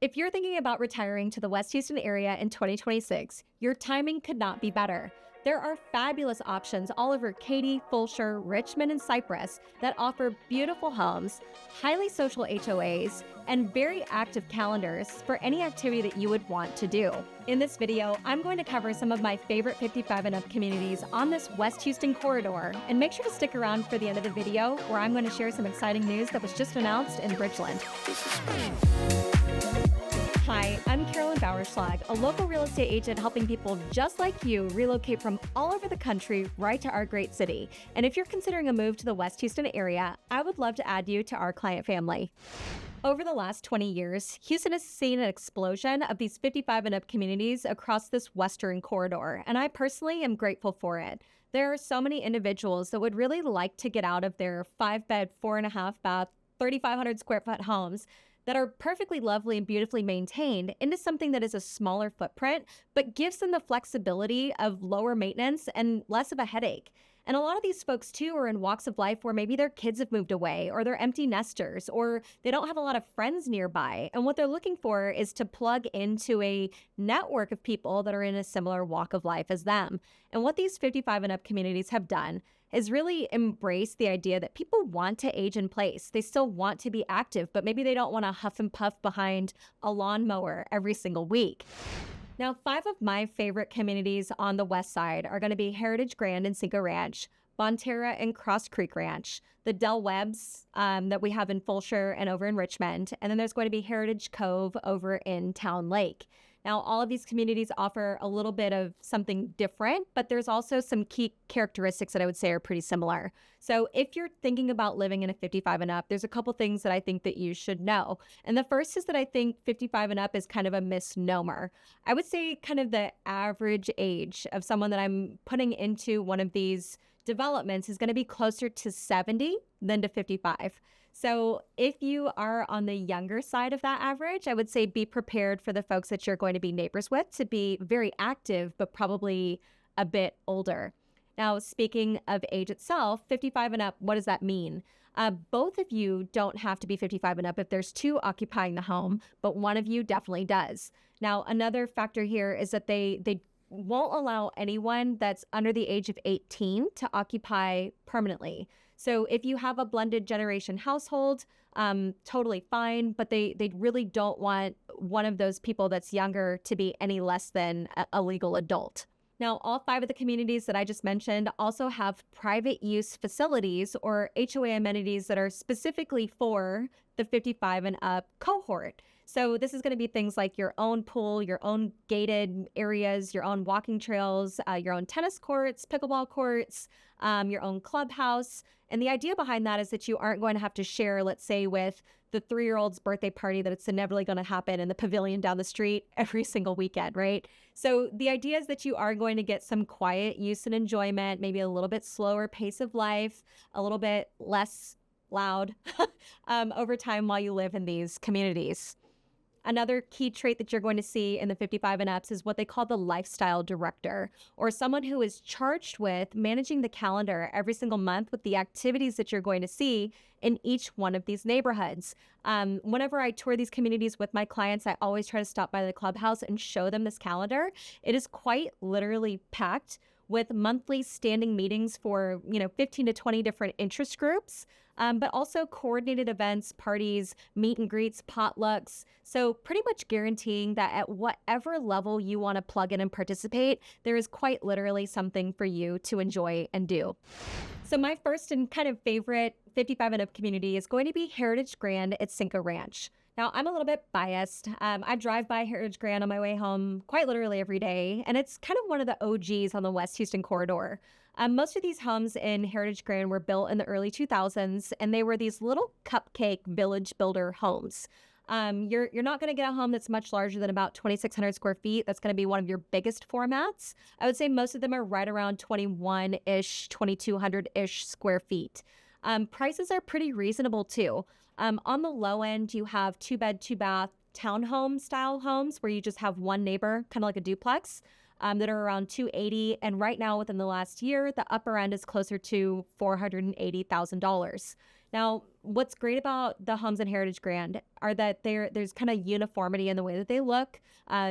If you're thinking about retiring to the West Houston area in 2026, your timing could not be better. There are fabulous options all over Katy, Fulshear, Richmond, and Cypress that offer beautiful homes, highly social HOAs, and very active calendars for any activity that you would want to do. In this video, I'm going to cover some of my favorite 55 and up communities on this West Houston corridor, and make sure to stick around for the end of the video where I'm going to share some exciting news that was just announced in Bridgeland. Hi, I'm Carolyn Bauerschlag, a local real estate agent helping people just like you relocate from all over the country right to our great city. And if you're considering a move to the West Houston area, I would love to add you to our client family. Over the last 20 years, Houston has seen an explosion of these 55 and up communities across this western corridor, and I personally am grateful for it. There are so many individuals that would really like to get out of their 5-bed, 4.5-bath, 3,500 square foot homes that are perfectly lovely and beautifully maintained into something that is a smaller footprint, but gives them the flexibility of lower maintenance and less of a headache. And a lot of these folks too are in walks of life where maybe their kids have moved away, or they're empty nesters, or they don't have a lot of friends nearby. And what they're looking for is to plug into a network of people that are in a similar walk of life as them. And what these 55 and up communities have done is really embrace the idea that people want to age in place. They still want to be active, but maybe they don't want to huff and puff behind a lawnmower every single week. Now, 5 of my favorite communities on the west side are going to be Heritage Grand and Cinco Ranch, Bonterra and Cross Creek Ranch, the Del Webbs that we have in Fulshear and over in Richmond, and then there's going to be Heritage Cove over in Towne Lake. Now, all of these communities offer a little bit of something different, but there's also some key characteristics that I would say are pretty similar. So if you're thinking about living in a 55 and up, there's a couple things that I think that you should know. And the first is that I think 55 and up is kind of a misnomer. I would say kind of the average age of someone that I'm putting into one of these developments is going to be closer to 70 than to 55. So if you are on the younger side of that average, I would say be prepared for the folks that you're going to be neighbors with to be very active, but probably a bit older. Now, speaking of age itself, 55 and up, what does that mean? Both of you don't have to be 55 and up if there's 2 occupying the home, but one of you definitely does. Now, another factor here is that they won't allow anyone that's under the age of 18 to occupy permanently. So if you have a blended generation household, totally fine, but they really don't want one of those people that's younger to be any less than a legal adult. Now, all 5 of the communities that I just mentioned also have private use facilities or HOA amenities that are specifically for the 55 and up cohort. So this is going to be things like your own pool, your own gated areas, your own walking trails, your own tennis courts, pickleball courts, your own clubhouse. And the idea behind that is that you aren't going to have to share, let's say, with the 3-year-old's birthday party that it's inevitably going to happen in the pavilion down the street every single weekend, right? So the idea is that you are going to get some quiet use and enjoyment, maybe a little bit slower pace of life, a little bit less loud over time while you live in these communities. Another key trait that you're going to see in the 55 and ups is what they call the lifestyle director, or someone who is charged with managing the calendar every single month with the activities that you're going to see in each one of these neighborhoods. Whenever I tour these communities with my clients, I always try to stop by the clubhouse and show them this calendar. It is quite literally packed with monthly standing meetings for, 15 to 20 different interest groups, but also coordinated events, parties, meet and greets, potlucks. So pretty much guaranteeing that at whatever level you want to plug in and participate, there is quite literally something for you to enjoy and do. So my first and kind of favorite 55 and up community is going to be Heritage Grand at Cinco Ranch. Now, I'm a little bit biased. I drive by Heritage Grand on my way home quite literally every day, and it's kind of one of the OGs on the West Houston corridor. Most of these homes in Heritage Grand were built in the early 2000s, and they were these little cupcake village builder homes. You're not going to get a home that's much larger than about 2,600 square feet. That's going to be one of your biggest formats. I would say most of them are right around 21-ish, 2,200-ish square feet. Prices are pretty reasonable too. On the low end, you have 2-bed, 2-bath townhome style homes where you just have one neighbor, kind of like a duplex, that are around $280. And right now, within the last year, the upper end is closer to $480,000. Now, what's great about the homes in Heritage Grand are that there's kind of uniformity in the way that they look.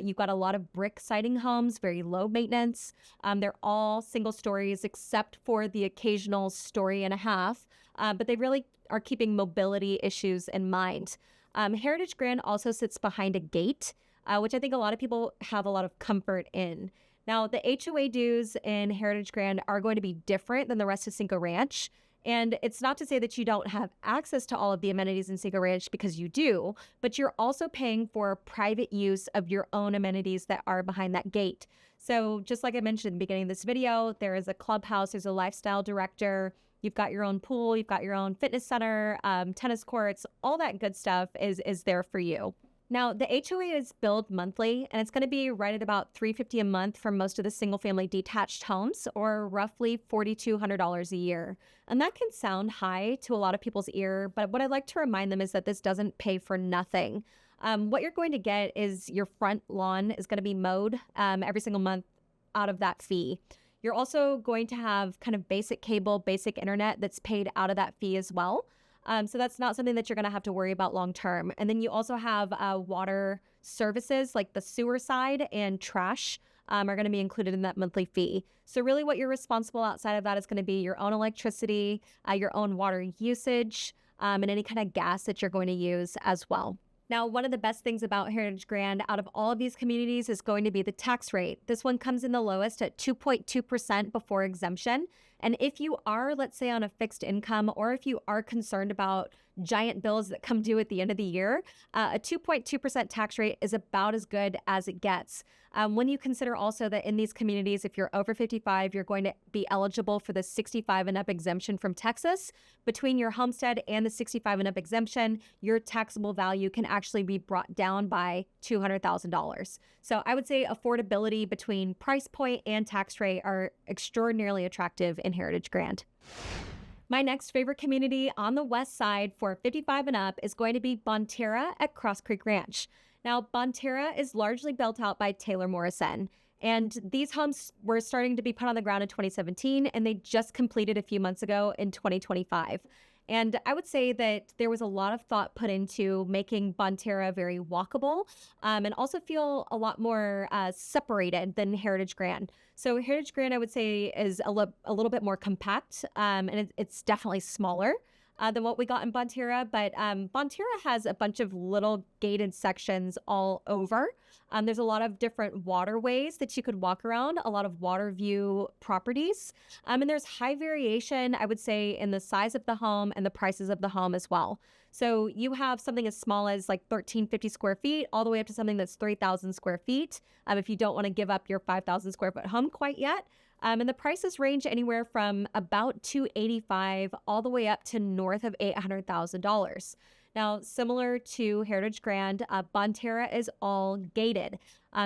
You've got a lot of brick siding homes, very low maintenance. They're all single stories except for the occasional story and a half, but they really are keeping mobility issues in mind. Heritage Grand also sits behind a gate, which I think a lot of people have a lot of comfort in. Now, the HOA dues in Heritage Grand are going to be different than the rest of Cinco Ranch. And it's not to say that you don't have access to all of the amenities in Cinco Ranch, because you do, but you're also paying for private use of your own amenities that are behind that gate. So just like I mentioned in the beginning of this video, there is a clubhouse, there's a lifestyle director, you've got your own pool, you've got your own fitness center, tennis courts, all that good stuff is there for you. Now, the HOA is billed monthly, and it's going to be right at about $350 a month for most of the single-family detached homes, or roughly $4,200 a year. And that can sound high to a lot of people's ear, but what I'd like to remind them is that this doesn't pay for nothing. What you're going to get is your front lawn is going to be mowed every single month out of that fee. You're also going to have kind of basic cable, basic internet that's paid out of that fee as well. So that's not something that you're going to have to worry about long term. And then you also have water services like the sewer side and trash are going to be included in that monthly fee. So really what you're responsible outside of that is going to be your own electricity, your own water usage, and any kind of gas that you're going to use as well. Now, one of the best things about Heritage Grand out of all of these communities is going to be the tax rate. This one comes in the lowest at 2.2% before exemption. And if you are, let's say, on a fixed income, or if you are concerned about giant bills that come due at the end of the year, a 2.2% tax rate is about as good as it gets. When you consider also that in these communities, if you're over 55, you're going to be eligible for the 65 and up exemption from Texas. Between your homestead and the 65 and up exemption, your taxable value can actually be brought down by $200,000. So I would say affordability between price point and tax rate are extraordinarily attractive in Heritage Grand. My next favorite community on the west side for 55 and up is going to be Bonterra at Cross Creek Ranch. Now, Bonterra is largely built out by Taylor Morrison, and these homes were starting to be put on the ground in 2017, and they just completed a few months ago in 2025. And I would say that there was a lot of thought put into making Bonterra very walkable and also feel a lot more separated than Heritage Grand. So Heritage Grand, I would say, is a little bit more compact, and it's definitely smaller than what we got in Bonterra. But Bonterra has a bunch of little gated sections all over. There's a lot of different waterways that you could walk around, a lot of water view properties. And there's high variation, I would say, in the size of the home and the prices of the home as well. So you have something as small as like 1,350 square feet all the way up to something that's 3,000 square feet. If you don't want to give up your 5,000 square foot home quite yet. And the prices range anywhere from about $285 all the way up to north of $800,000. Now, similar to Heritage Grand, Bonterra is all gated.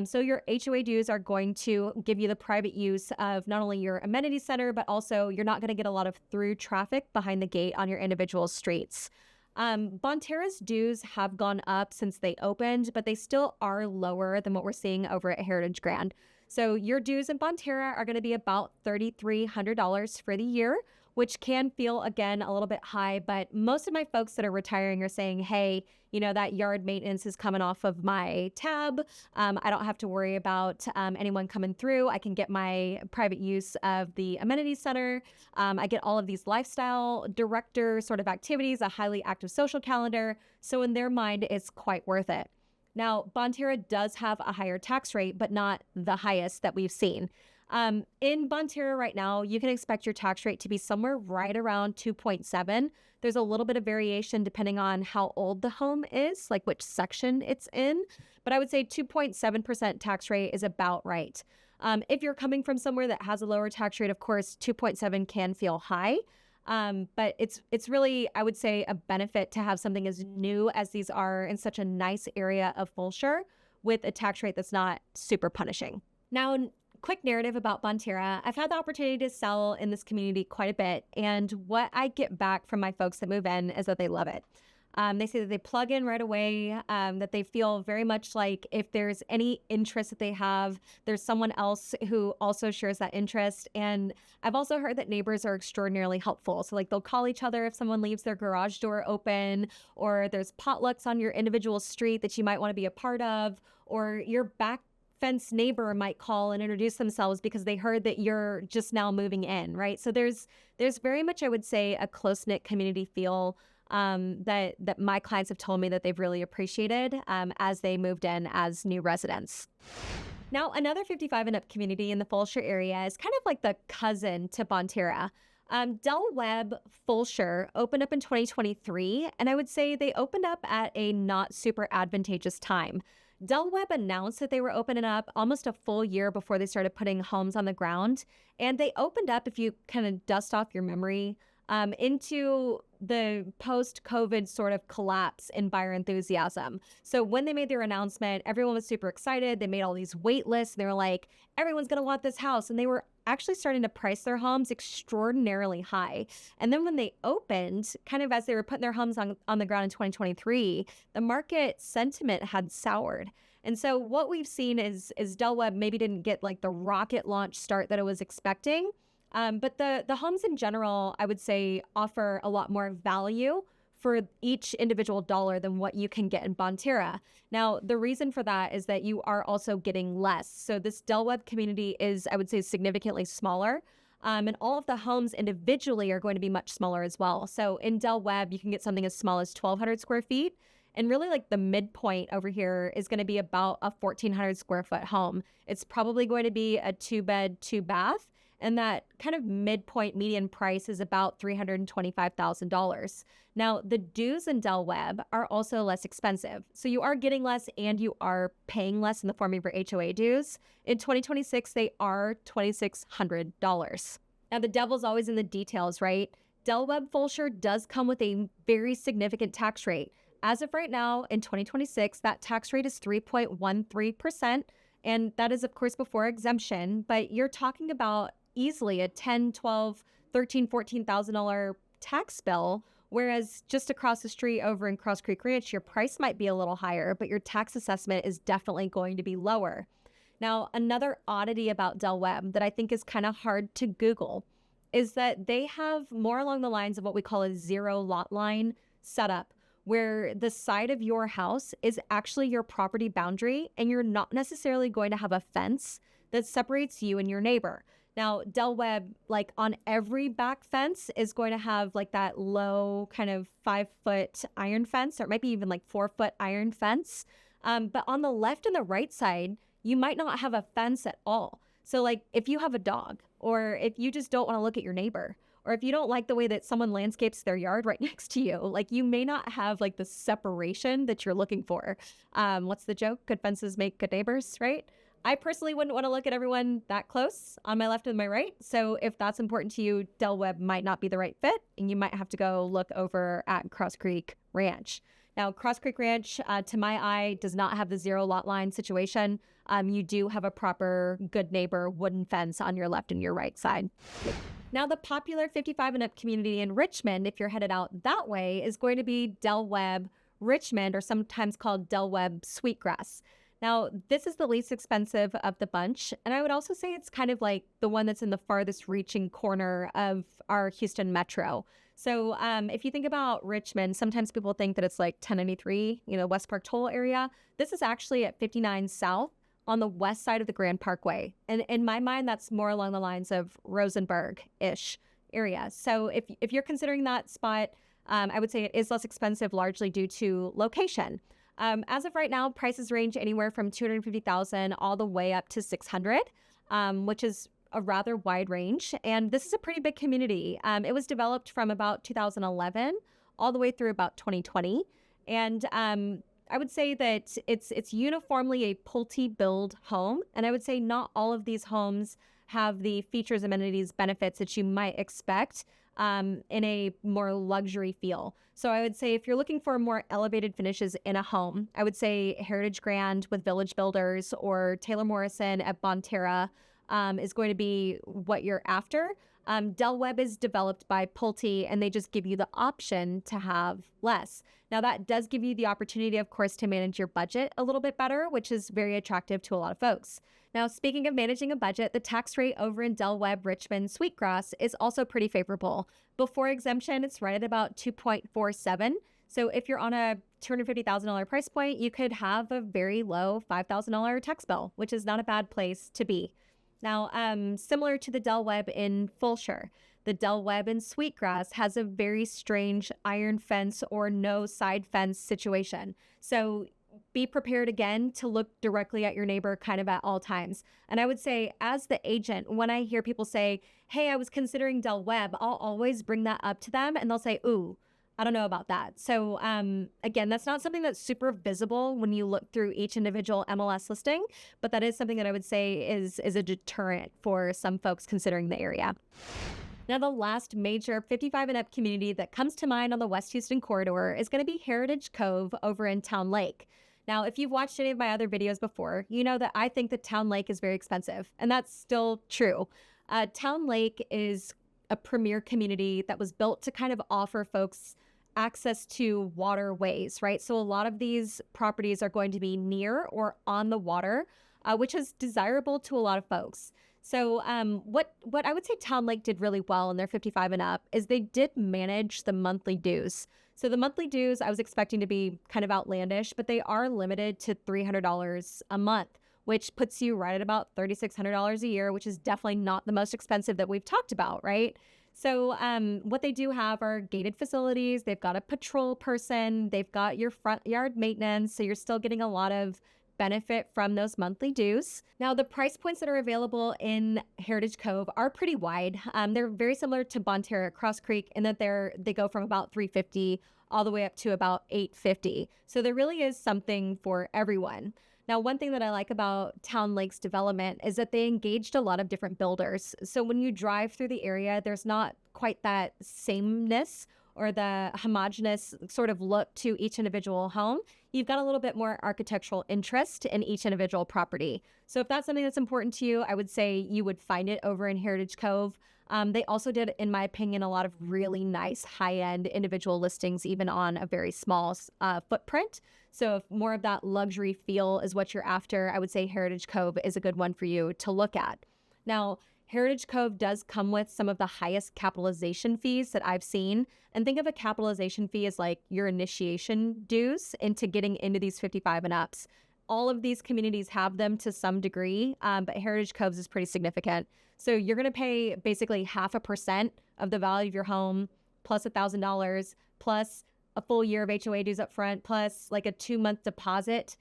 So your HOA dues are going to give you the private use of not only your amenity center, but also you're not going to get a lot of through traffic behind the gate on your individual streets. Bonterra's dues have gone up since they opened, but they still are lower than what we're seeing over at Heritage Grand. So your dues in Bonterra are going to be about $3,300 for the year, which can feel, again, a little bit high. But most of my folks that are retiring are saying, hey, you know, that yard maintenance is coming off of my tab. I don't have to worry about anyone coming through. I can get my private use of the amenity center. I get all of these lifestyle director sort of activities, a highly active social calendar. So in their mind, it's quite worth it. Now, Bonterra does have a higher tax rate, but not the highest that we've seen. In Bonterra right now, you can expect your tax rate to be somewhere right around 2.7. There's a little bit of variation depending on how old the home is, like which section it's in. But I would say 2.7% tax rate is about right. If you're coming from somewhere that has a lower tax rate, of course, 2.7 can feel high. But it's really, I would say, a benefit to have something as new as these are in such a nice area of Fulshear with a tax rate that's not super punishing. Now, quick narrative about Bonterra. I've had the opportunity to sell in this community quite a bit, and what I get back from my folks that move in is that they love it. They say that they plug in right away, that they feel very much like if there's any interest that they have, there's someone else who also shares that interest. And I've also heard that neighbors are extraordinarily helpful. So like they'll call each other if someone leaves their garage door open, or there's potlucks on your individual street that you might want to be a part of, or your back fence neighbor might call and introduce themselves because they heard that you're just now moving in, right? So there's very much, I would say, a close-knit community feel that my clients have told me that they've really appreciated as they moved in as new residents. Now, another 55 and up community in the Fulshear area is kind of like the cousin to Bonterra. Webb Fulshear opened up in 2023, and I would say they opened up at a not super advantageous time. Webb announced that they were opening up almost a full year before they started putting homes on the ground. And they opened up, if you kind of dust off your memory, into the post-COVID sort of collapse in buyer enthusiasm. So when they made their announcement, everyone was super excited. They made all these wait lists. They were like, everyone's going to want this house. And they were actually starting to price their homes extraordinarily high. And then when they opened, kind of as they were putting their homes on the ground in 2023, the market sentiment had soured. And so what we've seen is Webb maybe didn't get like the rocket launch start that it was expecting. But the homes in general, I would say, offer a lot more value for each individual dollar than what you can get in Bonterra. Now, the reason for that is that you are also getting less. So this Webb community is, I would say, significantly smaller. And all of the homes individually are going to be much smaller as well. So in Webb, you can get something as small as 1,200 square feet. And really like the midpoint over here is going to be about a 1,400 square foot home. It's probably going to be a 2-bed, 2-bath. And that kind of midpoint median price is about $325,000. Now, the dues in Webb are also less expensive. So you are getting less and you are paying less in the form of your HOA dues. In 2026, they are $2,600. Now, the devil's always in the details, right? Webb Fulshear does come with a very significant tax rate. As of right now, in 2026, that tax rate is 3.13%. And that is, of course, before exemption. But you're talking about easily a $10,000, $12,000, $13,000, $14,000 tax bill, whereas just across the street over in Cross Creek Ranch, your price might be a little higher, but your tax assessment is definitely going to be lower. Now, another oddity about Webb that I think is kind of hard to Google is that they have more along the lines of what we call a zero lot line setup, where the side of your house is actually your property boundary and you're not necessarily going to have a fence that separates you and your neighbor. Now, Webb, like on every back fence, is going to have like that low kind of 5-foot iron fence, or it might be even like 4-foot iron fence. But on the left and the right side, you might not have a fence at all. So like if you have a dog, or if you just don't want to look at your neighbor, or if you don't like the way that someone landscapes their yard right next to you, like you may not have like the separation that you're looking for. What's the joke? Good fences make good neighbors, right? I personally wouldn't want to look at everyone that close on my left and my right. So if that's important to you, Webb might not be the right fit, and you might have to go look over at Cross Creek Ranch. Now, Cross Creek Ranch, to my eye, does not have the zero lot line situation. You do have a proper good neighbor wooden fence on your left and your right side. Now, the popular 55 and up community in Richmond, if you're headed out that way, is going to be Webb Richmond, or sometimes called Webb Sweetgrass. Now, this is the least expensive of the bunch, and I would also say it's kind of like the one that's in the farthest reaching corner of our Houston metro. So if you think about Richmond, sometimes people think that it's like 1093, West Park Toll area. This is actually at 59 South on the west side of the Grand Parkway. And in my mind, that's more along the lines of Rosenberg-ish area. So if you're considering that spot, I would say it is less expensive, largely due to location. As of right now, prices range anywhere from $250,000 all the way up to $600,000, which is a rather wide range. And this is a pretty big community. It was developed from about 2011 all the way through about 2020. And I would say that it's uniformly a Pulte-build home. And I would say not all of these homes have the features, amenities, benefits that you might expect in a more luxury feel. So I would say if you're looking for more elevated finishes in a home, I would say Heritage Grand with Village Builders or Taylor Morrison at Bonterra is going to be what you're after. Del Webb is developed by Pulte, and they just give you the option to have less. Now, that does give you the opportunity, of course, to manage your budget a little bit better, which is very attractive to a lot of folks. Now, speaking of managing a budget, the tax rate over in Del Webb, Richmond, Sweetgrass is also pretty favorable. Before exemption, it's right at about 2.47. So if you're on a $250,000 price point, you could have a very low $5,000 tax bill, which is not a bad place to be. Now, similar to the Del Webb in Fulshear, the Del Webb in Sweetgrass has a very strange iron fence or no side fence situation. So be prepared again to look directly at your neighbor kind of at all times. And I would say, as the agent, when I hear people say, hey, I was considering Del Webb, I'll always bring that up to them and they'll say, ooh, I don't know about that. So again, that's not something that's super visible when you look through each individual MLS listing, but that is something that I would say is a deterrent for some folks considering the area. Now, the last major 55 and up community that comes to mind on the West Houston corridor is going to be Heritage Cove over in Towne Lake. Now, if you've watched any of my other videos before, you know that I think that Towne Lake is very expensive, and that's still true. Towne Lake is a premier community that was built to kind of offer folks access to waterways, right? So a lot of these properties are going to be near or on the water, which is desirable to a lot of folks. So what I would say Towne Lake did really well in their 55 and up is they did manage the monthly dues. So the monthly dues I was expecting to be kind of outlandish, but they are limited to $300 a month, which puts you right at about $3,600 a year, which is definitely not the most expensive that we've talked about, right? So what they do have are gated facilities. They've got a patrol person. They've got your front yard maintenance. So you're still getting a lot of benefit from those monthly dues. Now, the price points that are available in Heritage Cove are pretty wide. They're very similar to Bonterra Cross Creek in that they go from about $350 all the way up to about $850. So there really is something for everyone. Now, one thing that I like about Towne Lake's development is that they engaged a lot of different builders. So when you drive through the area, there's not quite that sameness or the homogeneous sort of look to each individual home. You've got a little bit more architectural interest in each individual property. So if that's something that's important to you, I would say you would find it over in Heritage Cove. They also did, in my opinion, a lot of really nice high-end individual listings, even on a very small footprint. So if more of that luxury feel is what you're after, I would say Heritage Cove is a good one for you to look at. Now, Heritage Cove does come with some of the highest capitalization fees that I've seen. And think of a capitalization fee as like your initiation dues into getting into these 55 and ups. All of these communities have them to some degree, but Heritage Cove's is pretty significant. So you're going to pay basically 0.5% of the value of your home plus $1,000 plus a full year of HOA dues up front plus like a 2-month deposit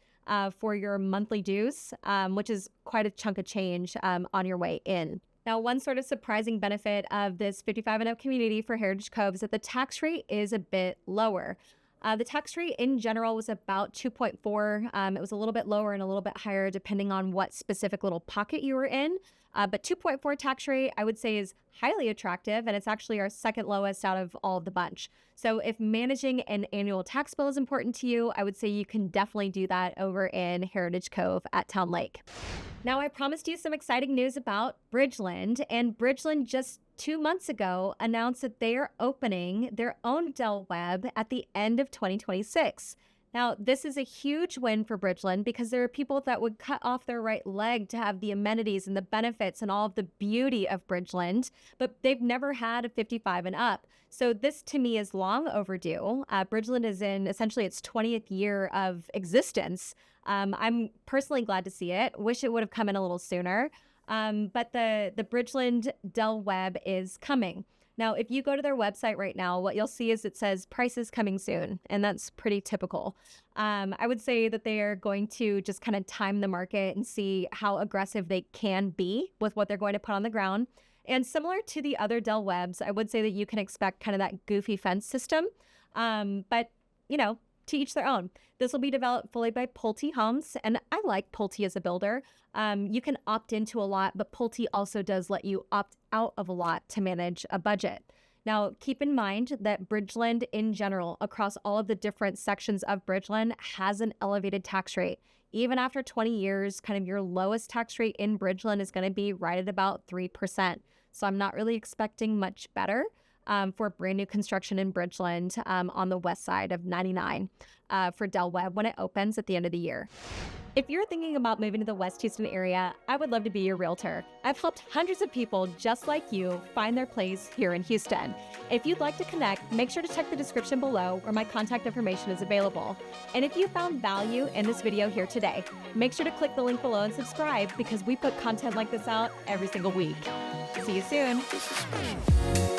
for your monthly dues, which is quite a chunk of change on your way in. Now, one sort of surprising benefit of this 55 and up community for Heritage Cove is that the tax rate is a bit lower. The tax rate in general was about 2.4. It was a little bit lower and a little bit higher depending on what specific little pocket you were in. But 2.4 tax rate, I would say, is highly attractive, and it's actually our second lowest out of all of the bunch. So if managing an annual tax bill is important to you, I would say you can definitely do that over in Heritage Cove at Towne Lake. Now, I promised you some exciting news about Bridgeland, and Bridgeland just 2 months ago announced that they are opening their own Del Webb at the end of 2026. Now, this is a huge win for Bridgeland because there are people that would cut off their right leg to have the amenities and the benefits and all of the beauty of Bridgeland, but they've never had a 55 and up. So this to me is long overdue. Bridgeland is in essentially its 20th year of existence. I'm personally glad to see it. Wish it would have come in a little sooner. But the Bridgeland Del Webb is coming. Now, if you go to their website right now, what you'll see is it says prices coming soon, and that's pretty typical. I would say that they are going to just kind of time the market and see how aggressive they can be with what they're going to put on the ground. And similar to the other Del Webbs, I would say that you can expect kind of that goofy fence system. But, you know, to each their own. This will be developed fully by Pulte Homes, and I like Pulte as a builder. You can opt into a lot, but Pulte also does let you opt out of a lot to manage a budget. Now, keep in mind that Bridgeland in general, across all of the different sections of Bridgeland, has an elevated tax rate. Even after 20 years, kind of your lowest tax rate in Bridgeland is going to be right at about 3%. so I'm not really expecting much better for brand new construction in Bridgeland on the west side of 99 for Del Webb when it opens at the end of the year. If you're thinking about moving to the West Houston area, I would love to be your realtor. I've helped hundreds of people just like you find their place here in Houston. If you'd like to connect, make sure to check the description below where my contact information is available. And if you found value in this video here today, make sure to click the link below and subscribe because we put content like this out every single week. See you soon.